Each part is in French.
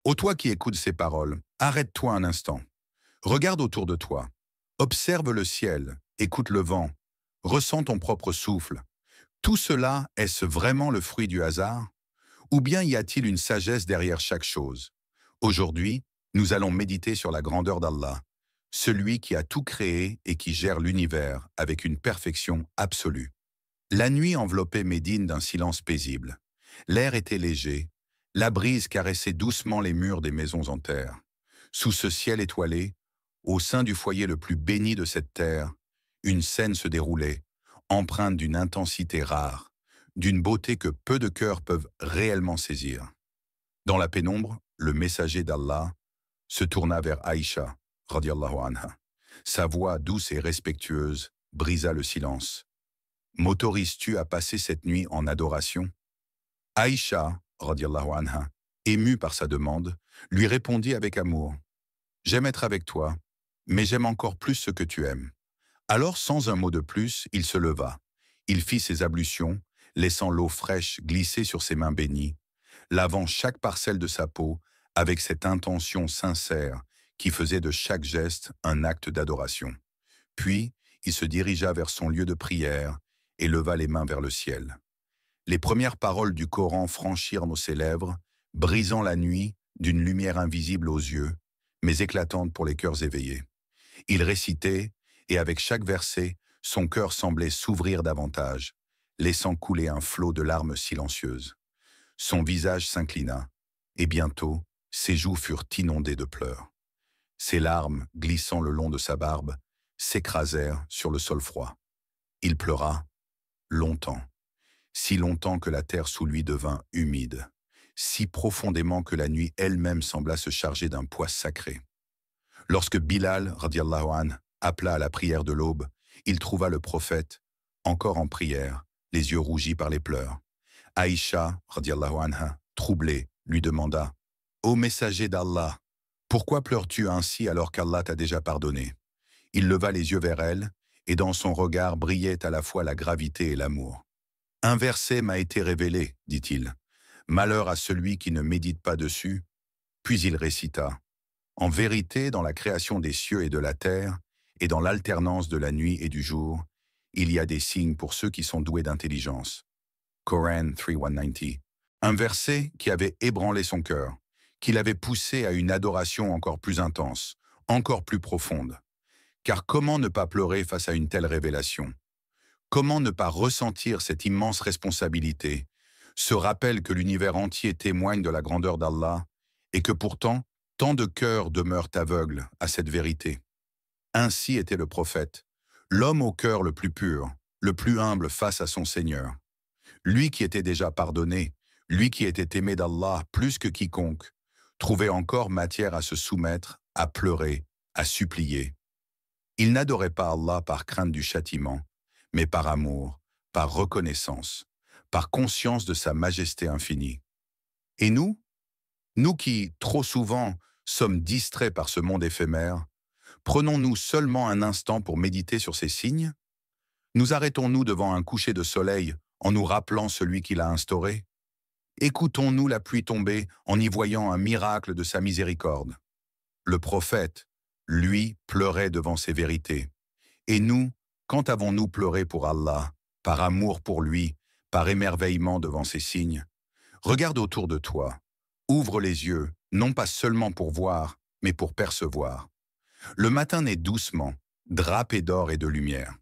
Ô toi qui écoutes ces paroles, arrête-toi un instant. Regarde autour de toi. Observe le ciel, écoute le vent, ressens ton propre souffle. Tout cela, est-ce vraiment le fruit du hasard? Ou bien y a-t-il une sagesse derrière chaque chose? Aujourd'hui, nous allons méditer sur la grandeur d'Allah, celui qui a tout créé et qui gère l'univers avec une perfection absolue. La nuit enveloppait Médine d'un silence paisible. L'air était léger, la brise caressait doucement les murs des maisons en terre. Sous ce ciel étoilé, au sein du foyer le plus béni de cette terre, une scène se déroulait, empreinte d'une intensité rare, d'une beauté que peu de cœurs peuvent réellement saisir. Dans la pénombre, le messager d'Allah se tourna vers Aïcha, radiallahu anha. Sa voix douce et respectueuse brisa le silence. M'autorises-tu à passer cette nuit en adoration? Aïcha, radiallahu anha, émue par sa demande, lui répondit avec amour. J'aime être avec toi, mais j'aime encore plus ce que tu aimes. Alors, sans un mot de plus, il se leva. Il fit ses ablutions, laissant l'eau fraîche glisser sur ses mains bénies, lavant chaque parcelle de sa peau avec cette intention sincère qui faisait de chaque geste un acte d'adoration. Puis, il se dirigea vers son lieu de prière et leva les mains vers le ciel. Les premières paroles du Coran franchirent ses lèvres, brisant la nuit d'une lumière invisible aux yeux, mais éclatante pour les cœurs éveillés. Il récitait, et avec chaque verset, son cœur semblait s'ouvrir davantage, laissant couler un flot de larmes silencieuses. Son visage s'inclina, et bientôt, ses joues furent inondées de pleurs. Ses larmes, glissant le long de sa barbe, s'écrasèrent sur le sol froid. Il pleura longtemps, si longtemps que la terre sous lui devint humide, si profondément que la nuit elle-même sembla se charger d'un poids sacré. Lorsque Bilal, radiallahu anh, appela à la prière de l'aube, il trouva le prophète, encore en prière, les yeux rougis par les pleurs. Aïcha, radiallahu anha, troublée, lui demanda « Ô messager d'Allah, pourquoi pleures-tu ainsi alors qu'Allah t'a déjà pardonné ?» Il leva les yeux vers elle, et dans son regard brillait à la fois la gravité et l'amour. « Un verset m'a été révélé, dit-il. Malheur à celui qui ne médite pas dessus. » Puis il récita « En vérité, dans la création des cieux et de la terre, et dans l'alternance de la nuit et du jour, il y a des signes pour ceux qui sont doués d'intelligence. » Coran 3:190. Un verset qui avait ébranlé son cœur, qui l'avait poussé à une adoration encore plus intense, encore plus profonde. Car comment ne pas pleurer face à une telle révélation? Comment ne pas ressentir cette immense responsabilité, ce rappel que l'univers entier témoigne de la grandeur d'Allah, et que pourtant, tant de cœurs demeurent aveugles à cette vérité? Ainsi était le prophète, l'homme au cœur le plus pur, le plus humble face à son Seigneur. Lui qui était déjà pardonné, lui qui était aimé d'Allah plus que quiconque, trouvait encore matière à se soumettre, à pleurer, à supplier. Il n'adorait pas Allah par crainte du châtiment, mais par amour, par reconnaissance, par conscience de sa majesté infinie. Et nous? Nous qui, trop souvent, sommes distraits par ce monde éphémère, prenons-nous seulement un instant pour méditer sur ces signes? Nous arrêtons-nous devant un coucher de soleil en nous rappelant celui qui l'a instauré? Écoutons-nous la pluie tomber en y voyant un miracle de sa miséricorde? Le prophète, lui, pleurait devant ces vérités. Et nous, quand avons-nous pleuré pour Allah, par amour pour lui, par émerveillement devant ces signes? Regarde autour de toi. Ouvre les yeux, non pas seulement pour voir, mais pour percevoir. Le matin naît doucement, drapé d'or et de lumière.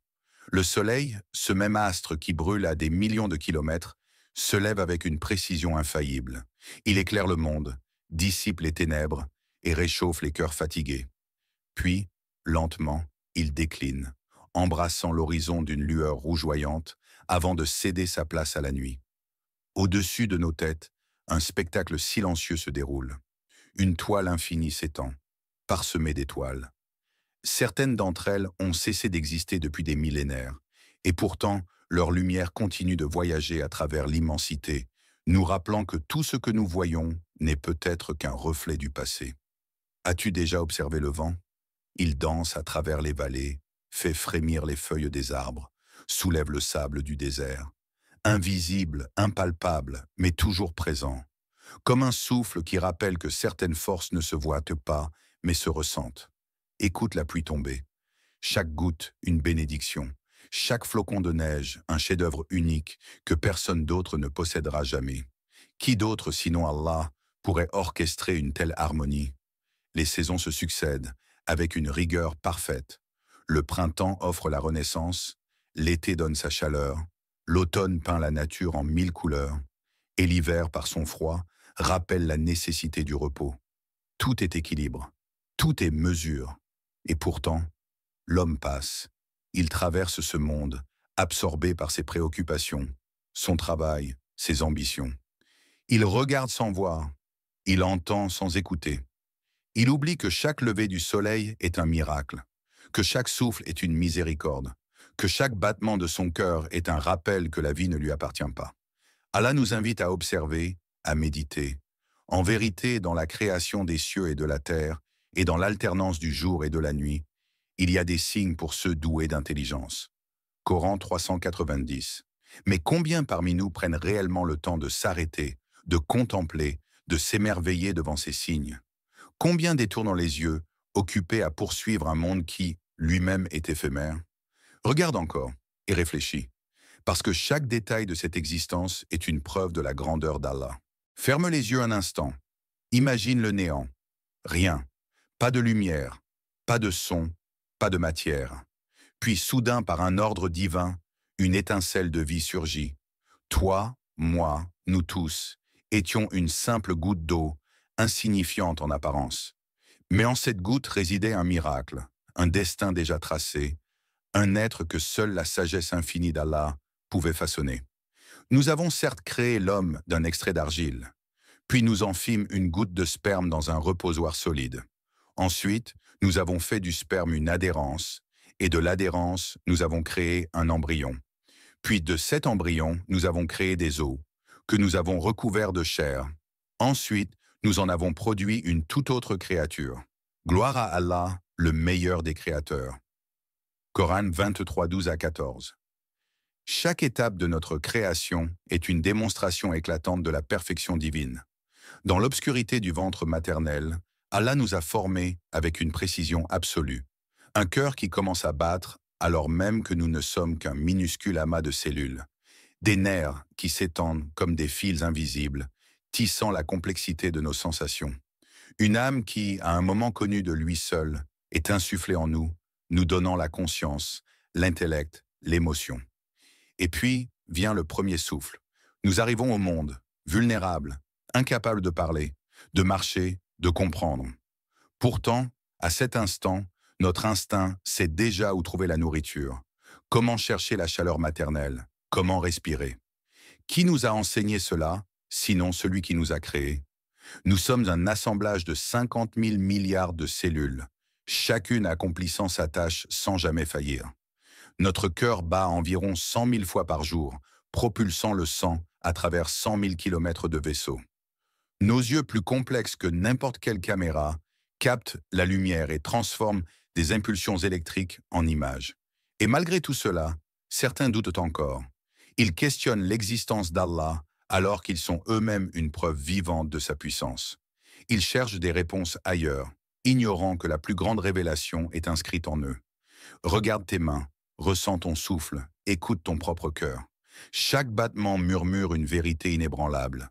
Le soleil, ce même astre qui brûle à des millions de kilomètres, se lève avec une précision infaillible. Il éclaire le monde, dissipe les ténèbres et réchauffe les cœurs fatigués. Puis, lentement, il décline, embrassant l'horizon d'une lueur rougeoyante avant de céder sa place à la nuit. Au-dessus de nos têtes, un spectacle silencieux se déroule. Une toile infinie s'étend, parsemée d'étoiles. Certaines d'entre elles ont cessé d'exister depuis des millénaires, et pourtant, leur lumière continue de voyager à travers l'immensité, nous rappelant que tout ce que nous voyons n'est peut-être qu'un reflet du passé. As-tu déjà observé le vent? Il danse à travers les vallées, fait frémir les feuilles des arbres, soulève le sable du désert. Invisible, impalpable, mais toujours présent. comme un souffle qui rappelle que certaines forces ne se voient pas, mais se ressentent. Écoute la pluie tomber. Chaque goutte, une bénédiction. Chaque flocon de neige, un chef-d'œuvre unique que personne d'autre ne possédera jamais. Qui d'autre, sinon Allah, pourrait orchestrer une telle harmonie? Les saisons se succèdent, avec une rigueur parfaite. Le printemps offre la renaissance, l'été donne sa chaleur, l'automne peint la nature en 1000 couleurs, et l'hiver, par son froid, rappelle la nécessité du repos. Tout est équilibre, tout est mesure, et pourtant, l'homme passe. Il traverse ce monde, absorbé par ses préoccupations, son travail, ses ambitions. Il regarde sans voir, il entend sans écouter. Il oublie que chaque lever du soleil est un miracle, que chaque souffle est une miséricorde, que chaque battement de son cœur est un rappel que la vie ne lui appartient pas. Allah nous invite à observer, à méditer. En vérité, dans la création des cieux et de la terre, et dans l'alternance du jour et de la nuit, il y a des signes pour ceux doués d'intelligence. Coran 390. Mais combien parmi nous prennent réellement le temps de s'arrêter, de contempler, de s'émerveiller devant ces signes? Combien détournent les yeux, occupés à poursuivre un monde qui, lui-même, est éphémère? Regarde encore et réfléchis, parce que chaque détail de cette existence est une preuve de la grandeur d'Allah. Ferme les yeux un instant, imagine le néant. Rien, pas de lumière, pas de son, pas de matière. Puis soudain, par un ordre divin, une étincelle de vie surgit. Toi, moi, nous tous, étions une simple goutte d'eau, insignifiante en apparence. Mais en cette goutte résidait un miracle, un destin déjà tracé, un être que seule la sagesse infinie d'Allah pouvait façonner. Nous avons certes créé l'homme d'un extrait d'argile, puis nous en fîmes une goutte de sperme dans un reposoir solide. Ensuite, nous avons fait du sperme une adhérence, et de l'adhérence, nous avons créé un embryon. Puis de cet embryon, nous avons créé des os, que nous avons recouverts de chair. Ensuite, nous en avons produit une toute autre créature. Gloire à Allah, le meilleur des créateurs. Coran 23, 12 à 14. Chaque étape de notre création est une démonstration éclatante de la perfection divine. Dans l'obscurité du ventre maternel, Allah nous a formés avec une précision absolue. Un cœur qui commence à battre alors même que nous ne sommes qu'un minuscule amas de cellules. Des nerfs qui s'étendent comme des fils invisibles, tissant la complexité de nos sensations. Une âme qui, à un moment connu de lui seul, est insufflée en nous, nous donnant la conscience, l'intellect, l'émotion. Et puis vient le premier souffle. Nous arrivons au monde, vulnérables, incapables de parler, de marcher, de comprendre. Pourtant, à cet instant, notre instinct sait déjà où trouver la nourriture, comment chercher la chaleur maternelle, comment respirer. Qui nous a enseigné cela, sinon celui qui nous a créés? Nous sommes un assemblage de 50 000 milliards de cellules, chacune accomplissant sa tâche sans jamais faillir. Notre cœur bat environ 100 000 fois par jour, propulsant le sang à travers 100 000 kilomètres de vaisseau. Nos yeux, plus complexes que n'importe quelle caméra, captent la lumière et transforment des impulsions électriques en images. Et malgré tout cela, certains doutent encore. Ils questionnent l'existence d'Allah alors qu'ils sont eux-mêmes une preuve vivante de sa puissance. Ils cherchent des réponses ailleurs, ignorant que la plus grande révélation est inscrite en eux. Regarde tes mains, ressens ton souffle, écoute ton propre cœur. Chaque battement murmure une vérité inébranlable.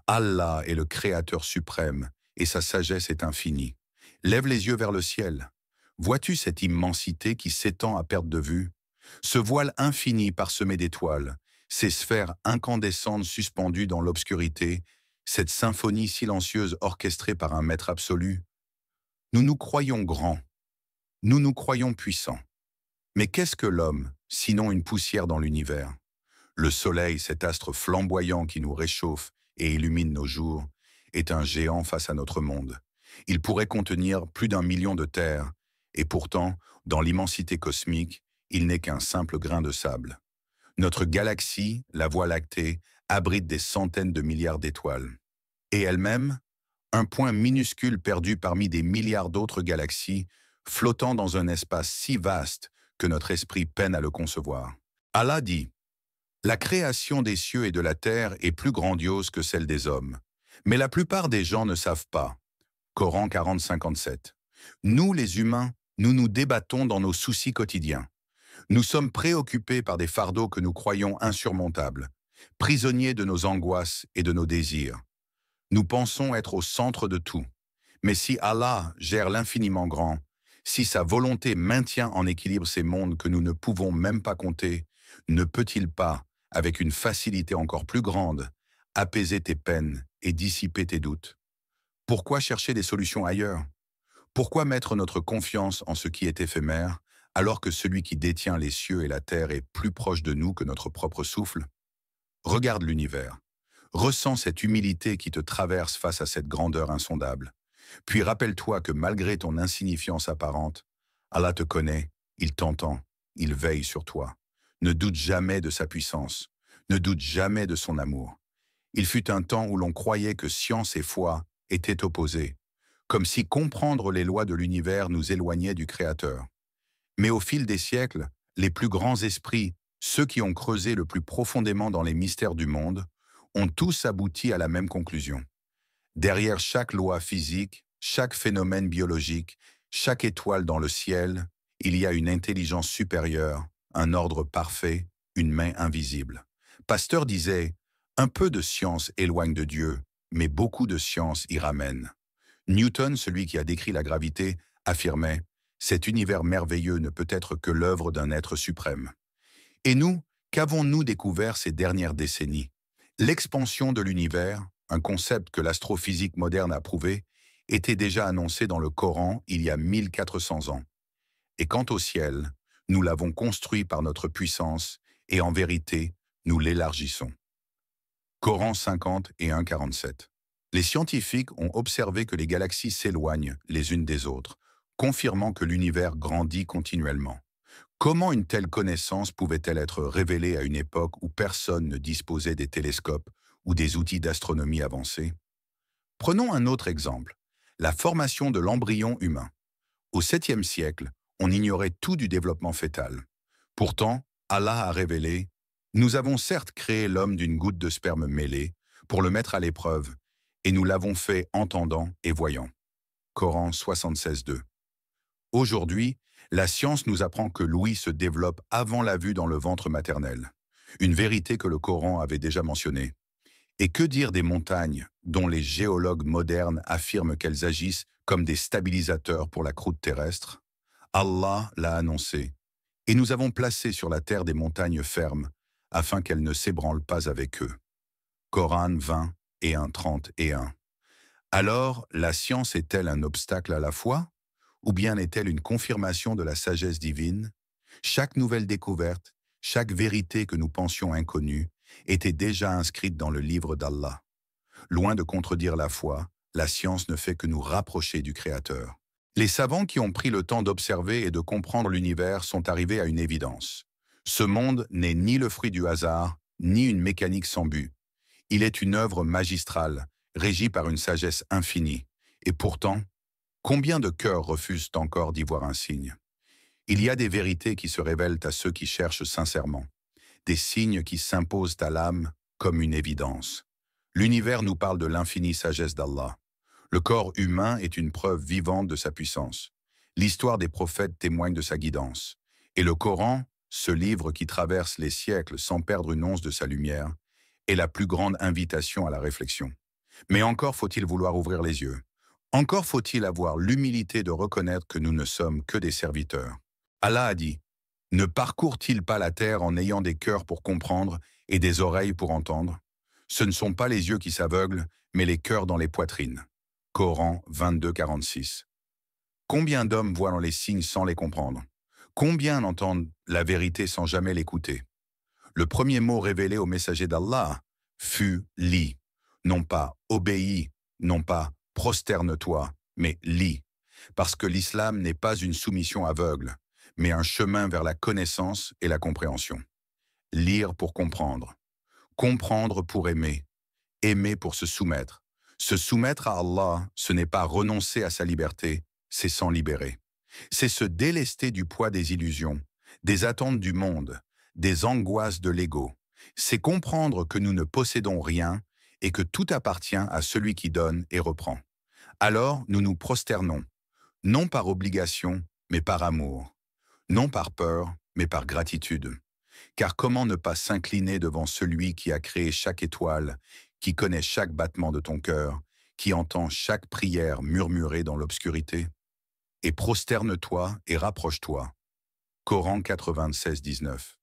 Allah est le Créateur suprême et sa sagesse est infinie. Lève les yeux vers le ciel. Vois-tu cette immensité qui s'étend à perte de vue? Ce voile infini parsemé d'étoiles, ces sphères incandescentes suspendues dans l'obscurité, cette symphonie silencieuse orchestrée par un maître absolu. Nous nous croyons grands, nous nous croyons puissants. Mais qu'est-ce que l'homme, sinon une poussière dans l'univers? Le soleil, cet astre flamboyant qui nous réchauffe et illumine nos jours, est un géant face à notre monde. Il pourrait contenir plus d'1 million de terres, et pourtant, dans l'immensité cosmique, il n'est qu'un simple grain de sable. Notre galaxie, la Voie lactée, abrite des centaines de milliards d'étoiles. Et elle-même, un point minuscule perdu parmi des milliards d'autres galaxies, flottant dans un espace si vaste que notre esprit peine à le concevoir. Allah dit: « La création des cieux et de la terre est plus grandiose que celle des hommes. Mais la plupart des gens ne savent pas. Coran 40-57. Nous, les humains, nous nous débattons dans nos soucis quotidiens. Nous sommes préoccupés par des fardeaux que nous croyons insurmontables, prisonniers de nos angoisses et de nos désirs. Nous pensons être au centre de tout. Mais si Allah gère l'infiniment grand, si sa volonté maintient en équilibre ces mondes que nous ne pouvons même pas compter, ne peut-il pas, avec une facilité encore plus grande, apaiser tes peines et dissiper tes doutes? Pourquoi chercher des solutions ailleurs? Pourquoi mettre notre confiance en ce qui est éphémère, alors que celui qui détient les cieux et la terre est plus proche de nous que notre propre souffle? Regarde l'univers. Ressens cette humilité qui te traverse face à cette grandeur insondable. Puis rappelle-toi que malgré ton insignifiance apparente, Allah te connaît, il t'entend, il veille sur toi. Ne doute jamais de sa puissance, ne doute jamais de son amour. Il fut un temps où l'on croyait que science et foi étaient opposées, comme si comprendre les lois de l'univers nous éloignait du Créateur. Mais au fil des siècles, les plus grands esprits, ceux qui ont creusé le plus profondément dans les mystères du monde, ont tous abouti à la même conclusion. Derrière chaque loi physique, chaque phénomène biologique, chaque étoile dans le ciel, il y a une intelligence supérieure, un ordre parfait, une main invisible. Pasteur disait, « Un peu de science éloigne de Dieu, mais beaucoup de science y ramène. » Newton, celui qui a décrit la gravité, affirmait, « Cet univers merveilleux ne peut être que l'œuvre d'un être suprême. » Et nous, qu'avons-nous découvert ces dernières décennies? L'expansion de l'univers, un concept que l'astrophysique moderne a prouvé, était déjà annoncé dans le Coran il y a 1400 ans. Et quant au ciel, nous l'avons construit par notre puissance et en vérité, nous l'élargissons. Coran 50 et 1,47. Les scientifiques ont observé que les galaxies s'éloignent les unes des autres, confirmant que l'univers grandit continuellement. Comment une telle connaissance pouvait-elle être révélée à une époque où personne ne disposait des télescopes ou des outils d'astronomie avancés? Prenons un autre exemple, la formation de l'embryon humain. Au 7e siècle, on ignorait tout du développement fœtal. Pourtant, Allah a révélé « Nous avons certes créé l'homme d'une goutte de sperme mêlée pour le mettre à l'épreuve, et nous l'avons fait entendant et voyant. » Coran 76.2. Aujourd'hui, la science nous apprend que l'ouïe se développe avant la vue dans le ventre maternel, une vérité que le Coran avait déjà mentionnée. Et que dire des montagnes, dont les géologues modernes affirment qu'elles agissent comme des stabilisateurs pour la croûte terrestre? Allah l'a annoncé, et nous avons placé sur la terre des montagnes fermes, afin qu'elles ne s'ébranlent pas avec eux. Coran 20 et 1, 30 et 1. Alors, la science est-elle un obstacle à la foi? Ou bien est-elle une confirmation de la sagesse divine? Chaque nouvelle découverte, chaque vérité que nous pensions inconnue, était déjà inscrite dans le livre d'Allah. Loin de contredire la foi, la science ne fait que nous rapprocher du Créateur. Les savants qui ont pris le temps d'observer et de comprendre l'univers sont arrivés à une évidence. Ce monde n'est ni le fruit du hasard, ni une mécanique sans but. Il est une œuvre magistrale, régie par une sagesse infinie. Et pourtant, combien de cœurs refusent encore d'y voir un signe? Il y a des vérités qui se révèlent à ceux qui cherchent sincèrement, des signes qui s'imposent à l'âme comme une évidence. L'univers nous parle de l'infinie sagesse d'Allah. Le corps humain est une preuve vivante de sa puissance. L'histoire des prophètes témoigne de sa guidance. Et le Coran, ce livre qui traverse les siècles sans perdre une once de sa lumière, est la plus grande invitation à la réflexion. Mais encore faut-il vouloir ouvrir les yeux. Encore faut-il avoir l'humilité de reconnaître que nous ne sommes que des serviteurs. Allah a dit, « Ne parcourt-il pas la terre en ayant des cœurs pour comprendre et des oreilles pour entendre? Ce ne sont pas les yeux qui s'aveuglent, mais les cœurs dans les poitrines. » Coran 22-46. Combien d'hommes voient dans les signes sans les comprendre? Combien entendent la vérité sans jamais l'écouter? Le premier mot révélé au messager d'Allah fut « lis », non pas « obéis », non pas « prosterne-toi », mais « lis », parce que l'islam n'est pas une soumission aveugle, mais un chemin vers la connaissance et la compréhension. Lire pour comprendre pour aimer, aimer pour se soumettre. Se soumettre à Allah, ce n'est pas renoncer à sa liberté, c'est s'en libérer. C'est se délester du poids des illusions, des attentes du monde, des angoisses de l'ego. C'est comprendre que nous ne possédons rien et que tout appartient à celui qui donne et reprend. Alors nous nous prosternons, non par obligation, mais par amour, non par peur, mais par gratitude. Car comment ne pas s'incliner devant celui qui a créé chaque étoile, qui connaît chaque battement de ton cœur, qui entend chaque prière murmurée dans l'obscurité? Et prosterne-toi et rapproche-toi. Coran 96, 19.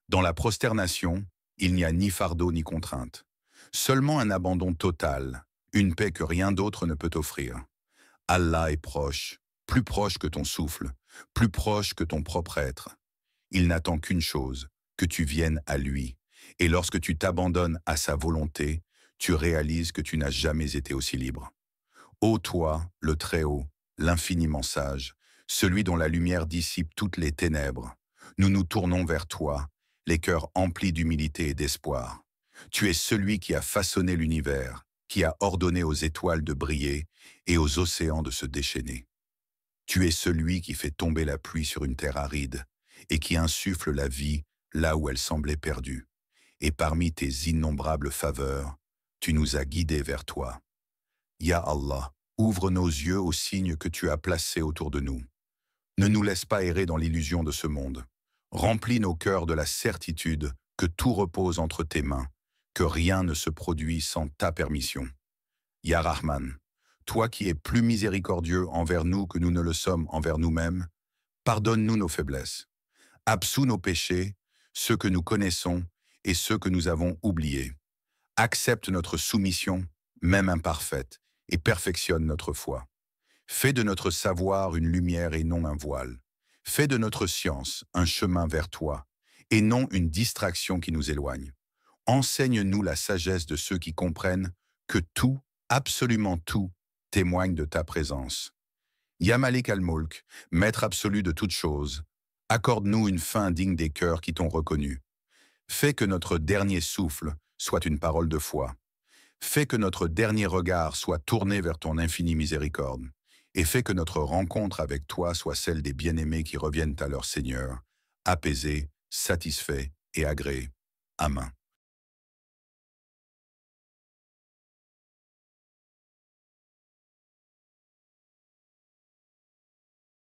Dans la prosternation, il n'y a ni fardeau ni contrainte. Seulement un abandon total, une paix que rien d'autre ne peut offrir. Allah est proche, plus proche que ton souffle, plus proche que ton propre être. Il n'attend qu'une chose, que tu viennes à lui. Et lorsque tu t'abandonnes à sa volonté, tu réalises que tu n'as jamais été aussi libre. Ô toi, le Très-Haut, l'infiniment sage, celui dont la lumière dissipe toutes les ténèbres, nous nous tournons vers toi, les cœurs emplis d'humilité et d'espoir. Tu es celui qui a façonné l'univers, qui a ordonné aux étoiles de briller et aux océans de se déchaîner. Tu es celui qui fait tomber la pluie sur une terre aride et qui insuffle la vie là où elle semblait perdue. Et parmi tes innombrables faveurs, tu nous as guidés vers toi. Ya Allah, ouvre nos yeux aux signes que tu as placés autour de nous. Ne nous laisse pas errer dans l'illusion de ce monde. Remplis nos cœurs de la certitude que tout repose entre tes mains, que rien ne se produit sans ta permission. Ya Rahman, toi qui es plus miséricordieux envers nous que nous ne le sommes envers nous-mêmes, pardonne-nous nos faiblesses. Absous nos péchés, ceux que nous connaissons et ceux que nous avons oubliés. Accepte notre soumission, même imparfaite, et perfectionne notre foi. Fais de notre savoir une lumière et non un voile. Fais de notre science un chemin vers toi, et non une distraction qui nous éloigne. Enseigne-nous la sagesse de ceux qui comprennent que tout, absolument tout, témoigne de ta présence. Ya Malik al-Mulk, maître absolu de toutes choses, accorde-nous une fin digne des cœurs qui t'ont reconnu. Fais que notre dernier souffle soit une parole de foi. Fais que notre dernier regard soit tourné vers ton infinie miséricorde. Et fais que notre rencontre avec toi soit celle des bien-aimés qui reviennent à leur Seigneur, apaisés, satisfaits et agréés. Amen.